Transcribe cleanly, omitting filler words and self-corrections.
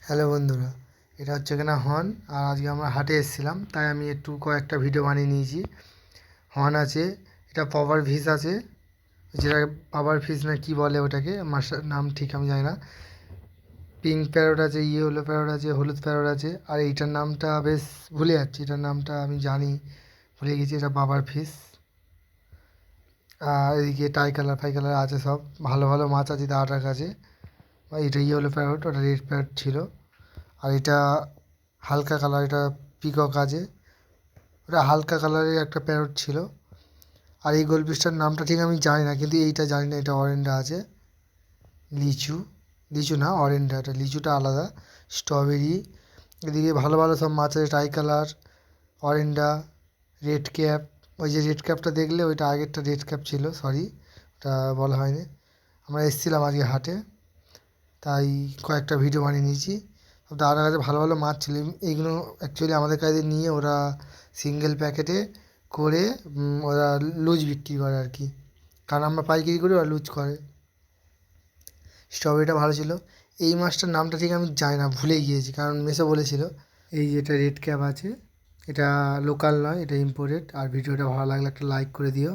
Hello বন্ধুরা, এটা হচ্ছে কিনা হর্ন। আর আজকে আমরা হাটে এসেছিলাম, তাই আমি একটু কয়েকটা ভিডিও বানিয়ে নিয়েছি। হর্ন আছে, এটা পাওয়ার ফিস আছে, যেটা পাওয়ার ফিস না কি বলে ওটাকে, মাস্টার নাম ঠিক আমি জানি না। পিঙ্ক প্যারট আছে, ইয়েলো প্যারট আছে, হলুদ প্যারট আছে, আর এইটার নামটা বেশ ভুলে যাচ্ছি। এটার নামটা আমি জানি, ভুলে গেছি। এটা বাবার ফিস। আর এদিকে টাই কালার ফাই কালার আছে, সব ভালো ভালো মাছ আছে দাদাটার কাছে। এটা ইয়েলো প্যারট, ওটা রেড প্যারট ছিল। আর এটা হালকা কালার, এটা পিকক আছে। ওটা হালকা কালারের একটা প্যারট ছিল। আর এই গোলফিশটার নামটা ঠিক আমি জানি না, কিন্তু এইটা জানি না। এটা অরেঞ্জা আছে, লিচু, লিচু না অরেঞ্জা, এটা লিচুটা আলাদা, স্ট্রবেরি। এদিকে ভালো ভালো সব মাছ আছে, try colour, organza, red cap. ওই যে রেড ক্যাপটা দেখলে, ওইটা আগেরটা রেড ক্যাপ ছিল, সরি ওটা বলা হয়নি। আমরা এসেছিলাম আজকে হাটে, তাই কয়েকটা ভিডিও বানিয়ে নিয়েছি। দাদার কাছে ভালো ভালো মাছ ছিল। এইগুলো অ্যাকচুয়ালি আমাদের কাছে নিয়ে ওরা সিঙ্গেল প্যাকেটে করে ওরা লুজ বিক্রি করে আর কি, কারণ আমরা পাইকারি করি, ওরা লুজ করে। স্ট্রবেরিটা ভালো ছিল। এই মাছটার নামটা ঠিক আমি জানি না, ভুলে গিয়েছি, কারণ মেসো বলেছিল। এই যেটা রেড ক্যাপ আছে, এটা লোকাল নয়, এটা ইম্পোর্টেড। আর ভিডিওটা ভালো লাগলে একটা লাইক করে দিও।